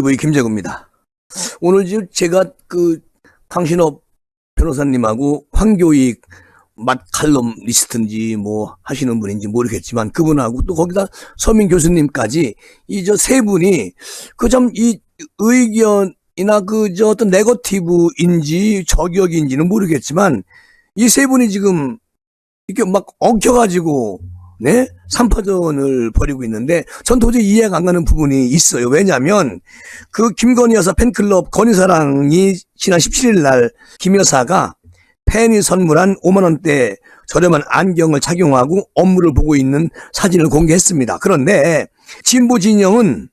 TV 김재구입니다. 오늘 지금 제가 강신업 변호사님하고 황교익 칼럼니스트인지 뭐 하시는 분인지 모르겠지만 그분하고 또 거기다 서민 교수님까지 이 세 분이 이 의견이나 어떤 네거티브인지 저격인지는 모르겠지만 이 세 분이 지금 이렇게 막 엉켜가지고 네? 3파전을 벌이고 있는데 전 도저히 이해가 안 가는 부분이 있어요. 왜냐하면 김건희 여사 팬클럽 건희사랑이 지난 17일 날 김 여사가 팬이 선물한 5만 원대 저렴한 안경을 착용하고 업무를 보고 있는 사진을 공개했습니다. 그런데 진보 진영은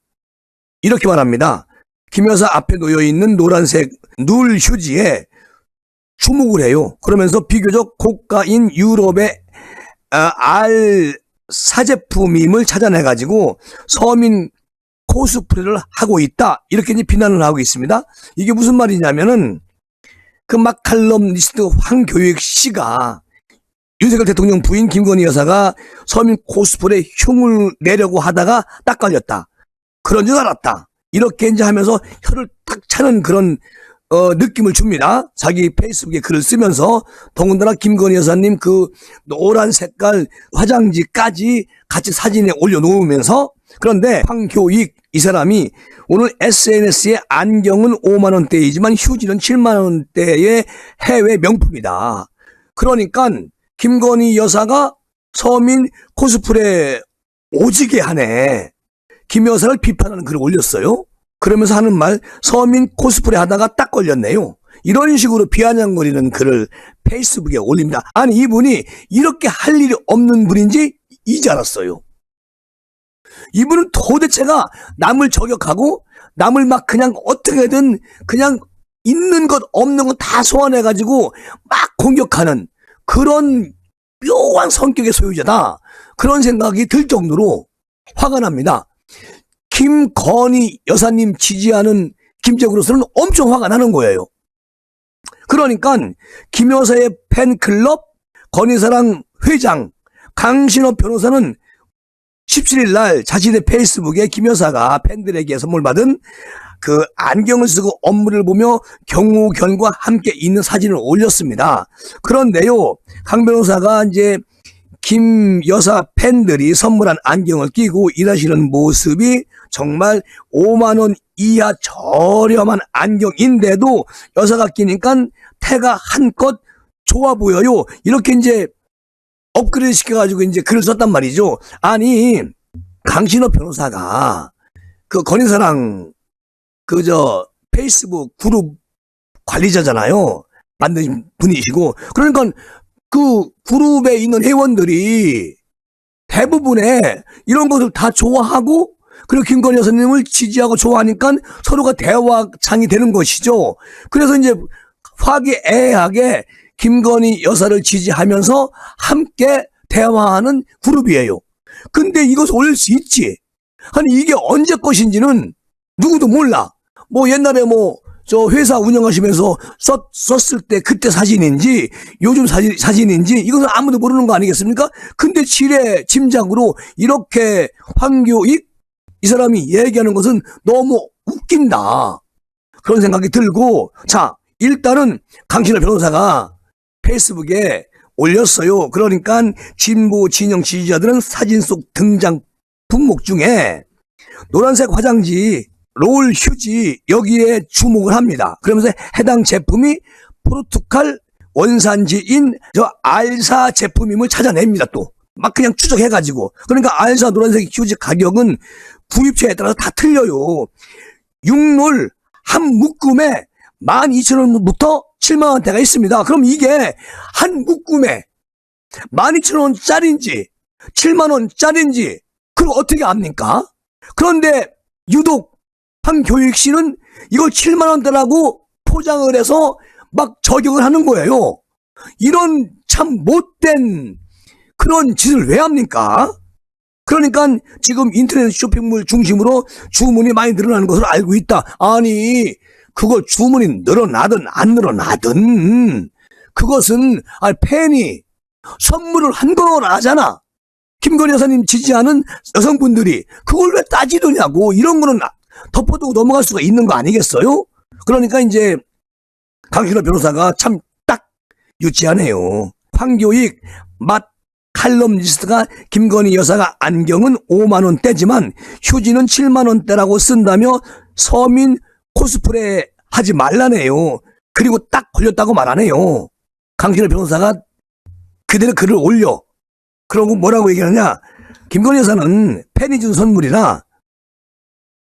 이렇게 말합니다. 김 여사 앞에 놓여 있는 노란색 눌 휴지에 주목을 해요. 그러면서 비교적 고가인 유럽의 사제품임을 찾아내가지고 서민 코스프레를 하고 있다. 이렇게 이제 비난을 하고 있습니다. 이게 무슨 말이냐면은 칼럼니스트 황교익 씨가 윤석열 대통령 부인 김건희 여사가 서민 코스프레 흉을 내려고 하다가 딱 걸렸다. 그런 줄 알았다. 이렇게 이제 하면서 혀를 탁 차는 그런 느낌을 줍니다. 자기 페이스북에 글을 쓰면서 더군다나 김건희 여사님 노란 색깔 화장지까지 같이 사진에 올려놓으면서 그런데 황교익 이 사람이 오늘 SNS에 안경은 5만 원대이지만 휴지는 7만 원대의 해외 명품이다. 그러니까 김건희 여사가 서민 코스프레 오지게 하네. 김 여사를 비판하는 글을 올렸어요. 그러면서 하는 말, 서민 코스프레 하다가 딱 걸렸네요. 이런 식으로 비아냥거리는 글을 페이스북에 올립니다. 아니, 이분이 이렇게 할 일이 없는 분인지 이제 알았어요. 이분은 도대체가 남을 저격하고 남을 막 그냥 어떻게든 그냥 있는 것 없는 것 다 소환해가지고 막 공격하는 그런 묘한 성격의 소유자다. 그런 생각이 들 정도로 화가 납니다. 김건희 여사님 지지하는 김재구로서는 엄청 화가 나는 거예요. 그러니까 김 여사의 팬클럽 건희사랑 회장 강신업 변호사는 17일 날 자신의 페이스북에 김 여사가 팬들에게 선물 받은 안경을 쓰고 업무를 보며 경호견과 함께 있는 사진을 올렸습니다. 그런데요, 강 변호사가 이제 김 여사 팬들이 선물한 안경을 끼고 일하시는 모습이 정말 5만 원 이하 저렴한 안경인데도 여사가 끼니까 태가 한껏 좋아 보여요. 이렇게 이제 업그레이드 시켜가지고 이제 글을 썼단 말이죠. 아니, 강신업 변호사가 건희사랑 페이스북 그룹 관리자잖아요. 만든 분이시고. 그러니까 그룹에 있는 회원들이 대부분의 이런 것을 다 좋아하고 그리고 김건희 여사님을 지지하고 좋아하니까 서로가 대화장이 되는 것이죠. 그래서 이제 화기애애하게 김건희 여사를 지지하면서 함께 대화하는 그룹이에요. 근데 이것을 올릴 수 있지. 아니, 이게 언제 것인지는 누구도 몰라. 옛날에 회사 운영하시면서 썼을 때 그때 사진인지 요즘 사진인지 이것은 아무도 모르는 거 아니겠습니까? 근데 지레 짐작으로 이렇게 황교익 이 사람이 얘기하는 것은 너무 웃긴다. 그런 생각이 들고, 자, 일단은 강신업 변호사가 페이스북에 올렸어요. 그러니까 진보 진영 지지자들은 사진 속 등장 품목 중에 노란색 화장지 롤 휴지 여기에 주목을 합니다. 그러면서 해당 제품이 포르투갈 원산지인 알사 제품임을 찾아냅니다. 또 막 그냥 추적해가지고. 그러니까 알사 노란색 휴지 가격은 구입처에 따라서 다 틀려요. 6롤 한 묶음에 12,000원부터 7만 원대가 있습니다. 그럼 이게 한 묶음에 12,000원짜리인지 7만 원짜리인지 그걸 어떻게 압니까? 그런데 유독 황교익 씨는 이걸 7만 원대라고 포장을 해서 막 저격을 하는 거예요. 이런 참 못된 그런 짓을 왜 합니까? 그러니까 지금 인터넷 쇼핑몰 중심으로 주문이 많이 늘어나는 것으로 알고 있다. 아니, 그거 주문이 늘어나든 안 늘어나든 그것은 팬이 선물을 한 거라잖아. 김건희 여사님 지지하는 여성분들이 그걸 왜 따지느냐고. 이런 거는 덮어두고 넘어갈 수가 있는 거 아니겠어요? 그러니까 이제 강신호 변호사가 참 딱 유치하네요. 황교익 맛 칼럼니스트가 김건희 여사가 안경은 5만 원대지만 휴지는 7만 원대라고 쓴다며 서민 코스프레 하지 말라네요. 그리고 딱 걸렸다고 말하네요. 강신호 변호사가 그대로 글을 올려. 그러고 뭐라고 얘기하느냐. 김건희 여사는 팬이 준 선물이라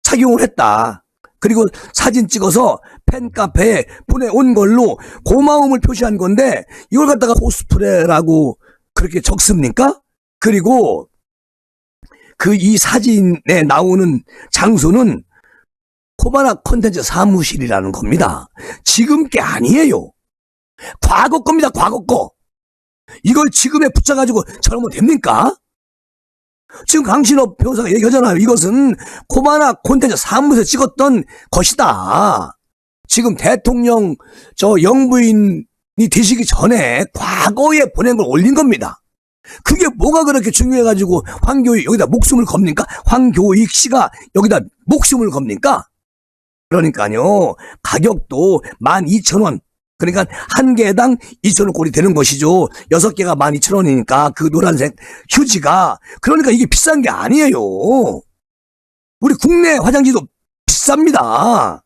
착용을 했다. 그리고 사진 찍어서 팬카페에 보내온 걸로 고마움을 표시한 건데 이걸 갖다가 코스프레라고 그렇게 적습니까? 그리고 이 사진에 나오는 장소는 코바나 콘텐츠 사무실이라는 겁니다. 지금 게 아니에요. 과거 겁니다. 과거 거. 이걸 지금에 붙여가지고 저러면 됩니까? 지금 강신호 변호사가 얘기하잖아요. 이것은 코바나 콘텐츠 사무실에서 찍었던 것이다. 지금 대통령 영부인이 되시기 전에 과거에 보낸 걸 올린 겁니다. 그게 뭐가 그렇게 중요해가지고 황교익 여기다 목숨을 겁니까? 황교익 씨가 여기다 목숨을 겁니까? 그러니까요. 가격도 12,000원. 그러니까 한 개당 2,000원꼴이 되는 것이죠. 6개가 12,000원이니까 그 노란색 휴지가. 그러니까 이게 비싼 게 아니에요. 우리 국내 화장지도 비쌉니다.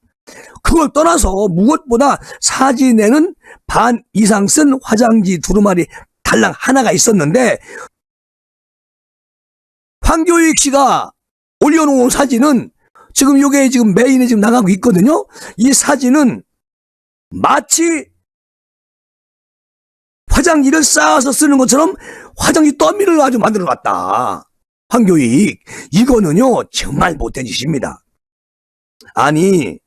그걸 떠나서 무엇보다 사진에는 반 이상 쓴 화장지 두루마리 달랑 하나가 있었는데 황교익 씨가 올려놓은 사진은 지금 이게 지금 메인에 지금 나가고 있거든요. 이 사진은 마치 화장지를 쌓아서 쓰는 것처럼 화장지 더미를 아주 만들어 놨다. 황교익. 이거는요, 정말 못된 짓입니다. 아니,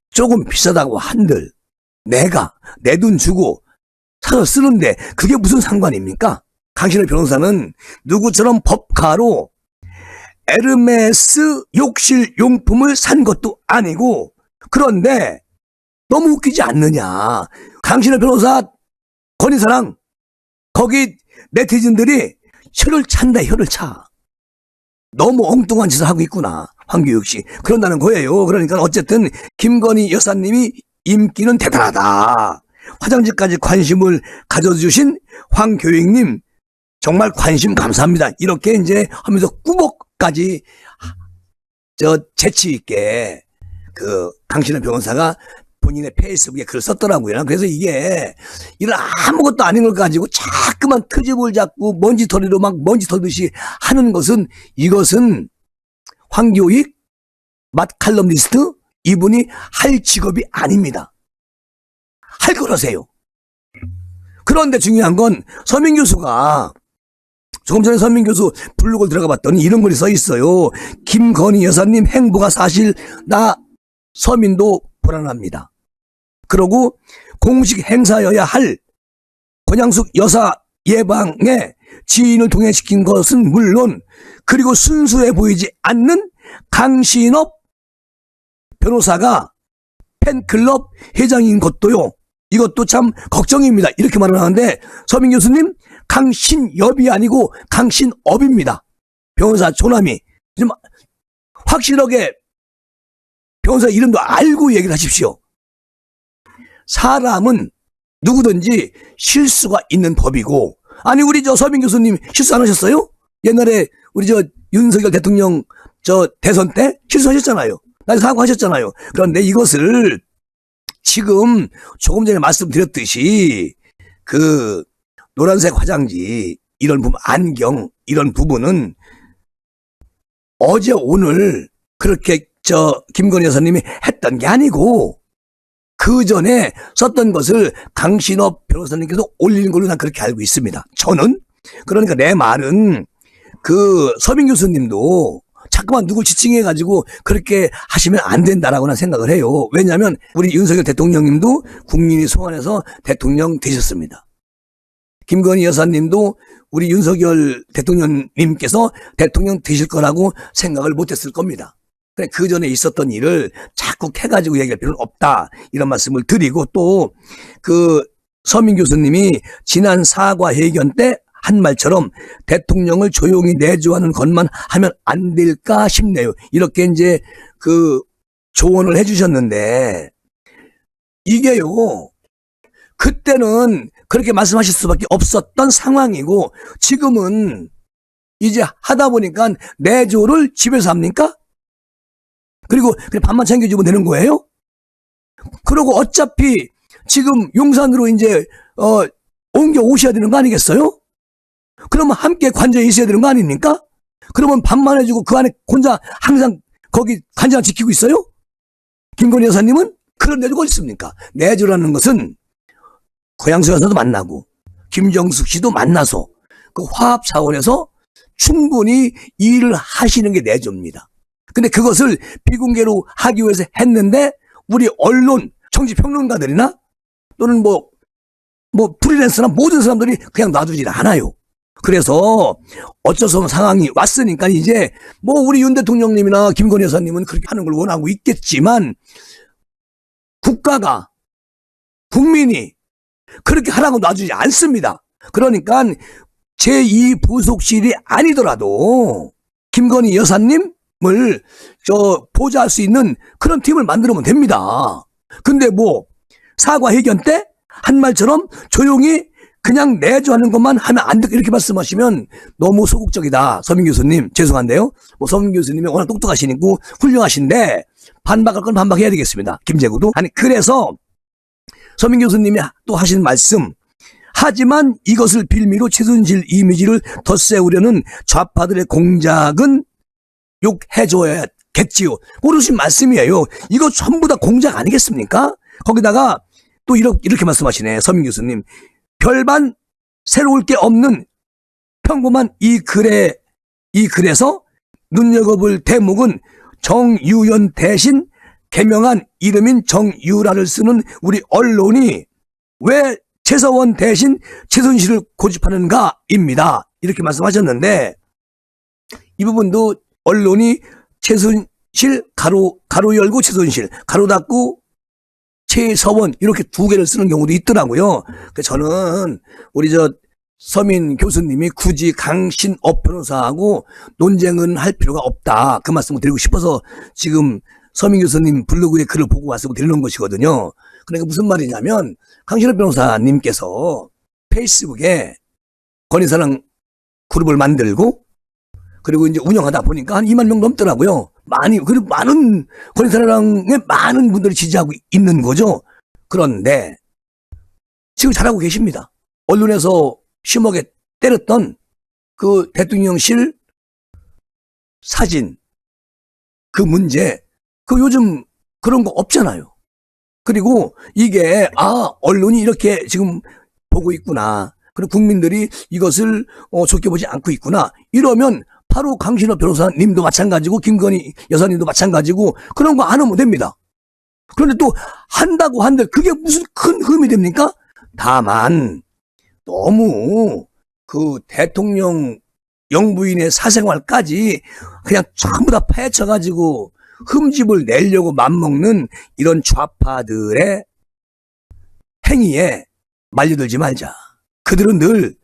조금 비싸다고 한들 내가 내 돈 주고 사서 쓰는데 그게 무슨 상관입니까? 강신호 변호사는 누구처럼 법카로 에르메스 욕실 용품을 산 것도 아니고 그런데 너무 웃기지 않느냐. 강신호 변호사 권위사랑 거기 네티즌들이 혀를 찬다. 혀를 차. 너무 엉뚱한 짓을 하고 있구나. 황교익 씨. 그런다는 거예요. 그러니까 어쨌든 김건희 여사님이 인기는 대단하다. 화장지까지 관심을 가져주신 황교익님 정말 관심 감사합니다. 이렇게 이제 하면서 꾸벅까지 재치 있게 강신호 변호사가 본인의 페이스북에 글을 썼더라고요. 그래서 이게 이런 아무것도 아닌 걸 가지고 자꾸만 트집을 잡고 먼지털이로 막 먼지 털듯이 하는 것은 이것은 황교익 맛 칼럼니스트 이분이 할 직업이 아닙니다. 할 거라세요. 그런데 중요한 건 서민 교수가 조금 전에 서민 교수 블로그를 들어가 봤더니 이런 글이 써 있어요. 김건희 여사님 행보가 사실 나 서민도 불안합니다. 그러고 공식 행사여야 할 권양숙 여사 예방에 지인을 동행시킨 것은 물론 그리고 순수해 보이지 않는 강신업 변호사가 팬클럽 회장인 것도요. 이것도 참 걱정입니다. 이렇게 말을 하는데 서민 교수님 강신엽이 아니고 강신업입니다. 변호사 조남이 좀 확실하게 변호사 이름도 알고 얘기를 하십시오. 사람은 누구든지 실수가 있는 법이고 아니 우리 서민 교수님 실수 안 하셨어요? 옛날에 우리 윤석열 대통령 대선 때 실수하셨잖아요. 나한테 사과하셨잖아요. 그런데 이것을 지금 조금 전에 말씀드렸듯이 노란색 화장지 이런 부분 안경 이런 부분은 어제 오늘 그렇게 김건희 여사님이 했던 게 아니고 그 전에 썼던 것을 강신업 변호사님께서 올리는 걸로 난 그렇게 알고 있습니다. 저는 그러니까 내 말은 서민 교수님도 자꾸만 누굴 지칭해가지고 그렇게 하시면 안 된다라고 난 생각을 해요. 왜냐하면 우리 윤석열 대통령님도 국민이 소환해서 대통령 되셨습니다. 김건희 여사님도 우리 윤석열 대통령님께서 대통령 되실 거라고 생각을 못했을 겁니다. 그 전에 있었던 일을 자꾸 캐가지고 얘기할 필요는 없다. 이런 말씀을 드리고 또 서민 교수님이 지난 사과 회견 때 한 말처럼 대통령을 조용히 내조하는 것만 하면 안 될까 싶네요. 이렇게 이제 그 조언을 해주셨는데, 이게요, 그때는 그렇게 말씀하실 수밖에 없었던 상황이고, 지금은 이제 하다 보니까 내조를 집에서 합니까? 그리고 그냥 밥만 챙겨주면 되는 거예요? 그리고 어차피 지금 용산으로 이제 옮겨 오셔야 되는 거 아니겠어요? 그러면 함께 관저에 있어야 되는 거 아닙니까? 그러면 밥만 해주고 그 안에 혼자 항상 거기 관장 지키고 있어요? 김건희 여사님은 그런 내조가 어디 있습니까? 내조라는 것은 고양수 여사도 만나고 김정숙 씨도 만나서 그 화합 차원에서 충분히 일을 하시는 게 내조입니다. 근데 그것을 비공개로 하기 위해서 했는데 우리 언론, 정치평론가들이나 또는 뭐 프리랜서나 모든 사람들이 그냥 놔두질 않아요. 그래서 어쩔 수 없는 상황이 왔으니까 이제 뭐 우리 윤 대통령님이나 김건희 여사님은 그렇게 하는 걸 원하고 있겠지만 국가가, 국민이 그렇게 하라고 놔주지 않습니다. 그러니까 제2부속실이 아니더라도 김건희 여사님을 보좌할 수 있는 그런 팀을 만들면 됩니다. 근데 뭐 사과 회견 때 한 말처럼 조용히 그냥 내조하는 것만 하면 안 돼. 이렇게 말씀하시면 너무 소극적이다. 서민 교수님, 죄송한데요. 뭐 서민 교수님이 워낙 똑똑하시고 훌륭하신데 반박할 건 반박해야 되겠습니다. 김재구도. 아니, 그래서 서민 교수님이 또 하신 말씀, 하지만 이것을 빌미로 최순실 이미지를 덧세우려는 좌파들의 공작은 욕해줘야겠지요. 옳으신 말씀이에요. 이거 전부 다 공작 아니겠습니까? 거기다가 또 이렇게 말씀하시네. 서민 교수님. 별반 새로울 게 없는 평범한 이 글에서 눈여겨볼 대목은 정유연 대신 개명한 이름인 정유라를 쓰는 우리 언론이 왜 최서원 대신 최순실을 고집하는가입니다. 이렇게 말씀하셨는데, 이 부분도 언론이 최순실 가로 열고 최순실 가로 닫고 최서원 이렇게 두 개를 쓰는 경우도 있더라고요. 저는 우리 서민 교수님이 굳이 강신업 변호사하고 논쟁은 할 필요가 없다. 그 말씀을 드리고 싶어서 지금 서민 교수님 블로그에 글을 보고 말씀을 드리는 것이거든요. 그러니까 무슨 말이냐면 강신업 변호사님께서 페이스북에 건희사랑 그룹을 만들고 그리고 이제 운영하다 보니까 한 2만 명 넘더라고요. 그리고 많은 건희사랑의 많은 분들이 지지하고 있는 거죠. 그런데 지금 잘하고 계십니다. 언론에서 심하게 때렸던 그 대통령실 사진, 그 문제, 그 요즘 그런 거 없잖아요. 그리고 이게, 언론이 이렇게 지금 보고 있구나. 그리고 국민들이 이것을 좋게 보지 않고 있구나. 이러면 바로 강신업 변호사님도 마찬가지고 김건희 여사님도 마찬가지고 그런 거 안 하면 됩니다. 그런데 또 한다고 한들 그게 무슨 큰 흠이 됩니까? 다만 너무 그 대통령 영부인의 사생활까지 그냥 전부 다 파헤쳐가지고 흠집을 내려고 맘먹는 이런 좌파들의 행위에 말려들지 말자. 그들은 늘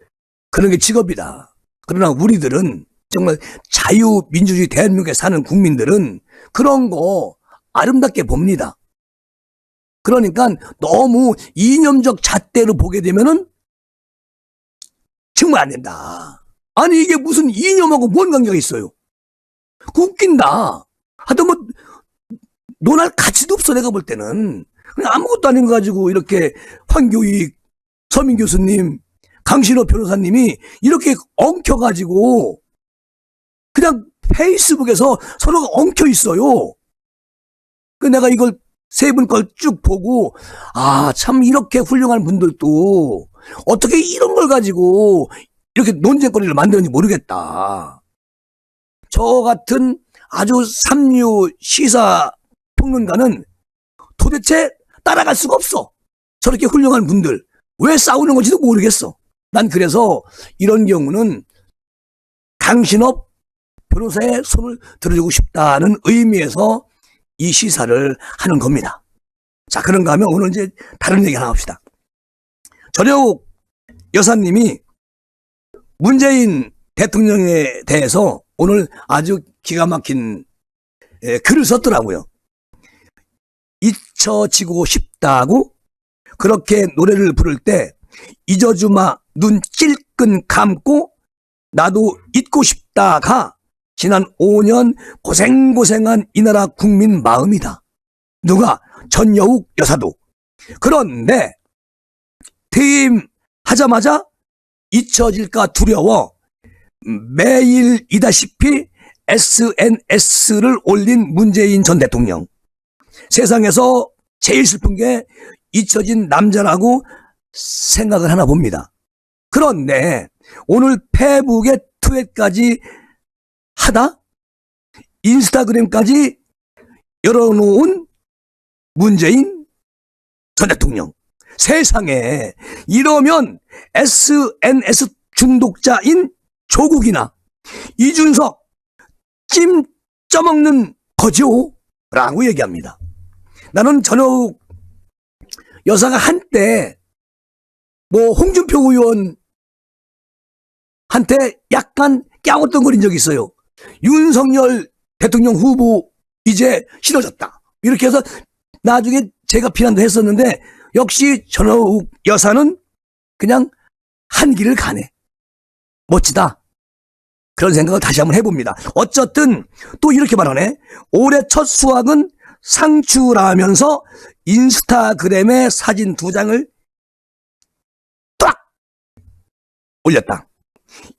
그런 게 직업이다. 그러나 우리들은 정말 자유민주주의 대한민국에 사는 국민들은 그런 거 아름답게 봅니다. 그러니까 너무 이념적 잣대로 보게 되면은 정말 안 된다. 아니 이게 무슨 이념하고 뭔 관계가 있어요? 웃긴다. 하여튼 뭐 논할 가치도 없어. 내가 볼 때는 그냥 아무것도 아닌 거 가지고 이렇게 황교익, 서민 교수님, 강신호 변호사님이 이렇게 엉켜가지고 그냥 페이스북에서 서로가 엉켜 있어요. 그 내가 이걸 세 분 걸 쭉 보고 참 이렇게 훌륭한 분들도 어떻게 이런 걸 가지고 이렇게 논쟁거리를 만드는지 모르겠다. 저 같은 아주 삼류 시사 평론가는 도대체 따라갈 수가 없어. 저렇게 훌륭한 분들 왜 싸우는 건지도 모르겠어. 난 그래서 이런 경우는 강신업 변호사의 손을 들어주고 싶다는 의미에서 이 시사를 하는 겁니다. 자, 그런가 하면 오늘 이제 다른 얘기 하나 합시다. 전효 여사님이 문재인 대통령에 대해서 오늘 아주 기가 막힌 글을 썼더라고요. 잊혀지고 싶다고 그렇게 노래를 부를 때 잊어주마 눈 찔끔 감고 나도 잊고 싶다가 지난 5년 고생고생한 이 나라 국민 마음이다. 누가? 전여욱 여사도. 그런데 퇴임하자마자 잊혀질까 두려워 매일이다시피 SNS를 올린 문재인 전 대통령. 세상에서 제일 슬픈 게 잊혀진 남자라고 생각을 하나 봅니다. 그런데 오늘 페북에 트윗까지 하다 인스타그램까지 열어놓은 문재인 전 대통령. 세상에 이러면 SNS 중독자인 조국이나 이준석 찜 쪄먹는 거죠 라고 얘기합니다. 나는 전여욱 여사가 한때 홍준표 의원한테 약간 꺄웃덩거린 적이 있어요. 윤석열 대통령 후보 이제 싫어졌다 이렇게 해서 나중에 제가 비난도 했었는데 역시 전여욱 여사는 그냥 한 길을 가네. 멋지다. 그런 생각을 다시 한번 해봅니다. 어쨌든 또 이렇게 말하네. 올해 첫 수확은 상추라면서 인스타그램에 사진 2장을 딱 올렸다.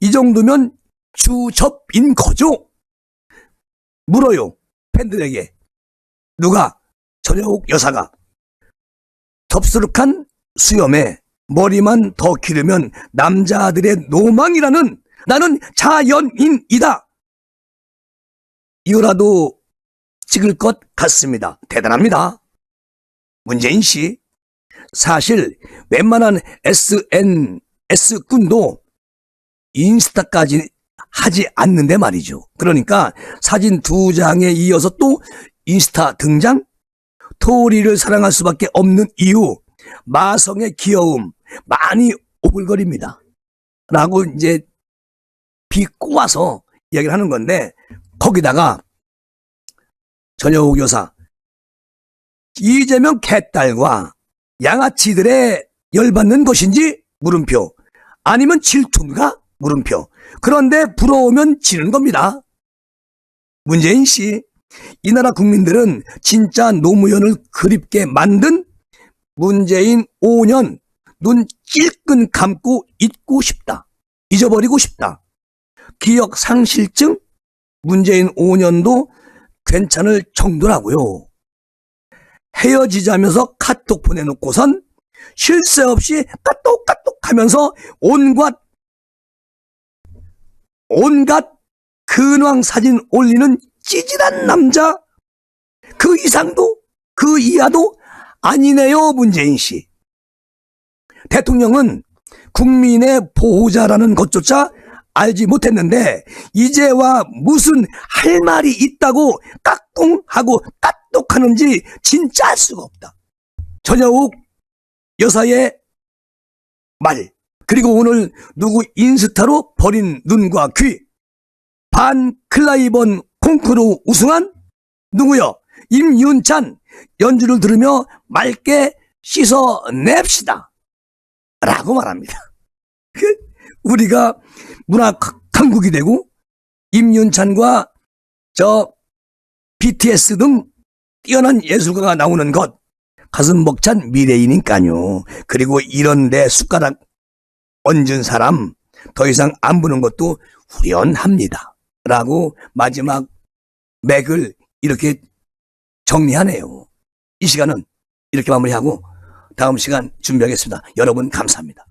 이 정도면 주접인 거죠. 물어요. 팬들에게. 누가? 전여욱 여사가. 덥수룩한 수염에 머리만 더 기르면 남자들의 노망이라는 나는 자연인이다. 이거라도 찍을 것 같습니다. 대단합니다. 문재인 씨. 사실 웬만한 SNS꾼도 인스타까지 하지 않는데 말이죠. 그러니까 사진 2장에 이어서 또 인스타 등장? 토리를 사랑할 수밖에 없는 이유, 마성의 귀여움 많이 오글거립니다. 라고 이제 비꼬아서 이야기를 하는 건데 거기다가 전여욱 여사 이재명 개딸과 양아치들의 열받는 것인지 물음표 아니면 질투인가 물음표. 그런데 부러우면 지는 겁니다. 문재인 씨, 이 나라 국민들은 진짜 노무현을 그립게 만든 문재인 5년 눈 찔끔 감고 잊고 싶다. 잊어버리고 싶다. 기억 상실증 문재인 5년도 괜찮을 정도라고요. 헤어지자면서 카톡 보내놓고선 쉴 새 없이 까똑까똑 하면서 온갖 근황 사진 올리는 찌질한 남자. 그 이상도 그 이하도 아니네요. 문재인 씨. 대통령은 국민의 보호자라는 것조차 알지 못했는데 이제와 무슨 할 말이 있다고 까꿍하고 까똑하는지 진짜 알 수가 없다. 전여욱 여사의 말, 그리고 오늘 누구 인스타로 버린 눈과 귀, 반 클라이번 콩쿠르 우승한 누구요? 임윤찬 연주를 들으며 맑게 씻어냅시다 라고 말합니다. 우리가 문화 강국이 되고 임윤찬과 BTS 등 뛰어난 예술가가 나오는 것 가슴 벅찬 미래이니까요. 그리고 이런데 숟가락 얹은 사람 더 이상 안 보는 것도 후련합니다 라고 마지막 맥을 이렇게 정리하네요. 이 시간은 이렇게 마무리하고 다음 시간 준비하겠습니다. 여러분 감사합니다.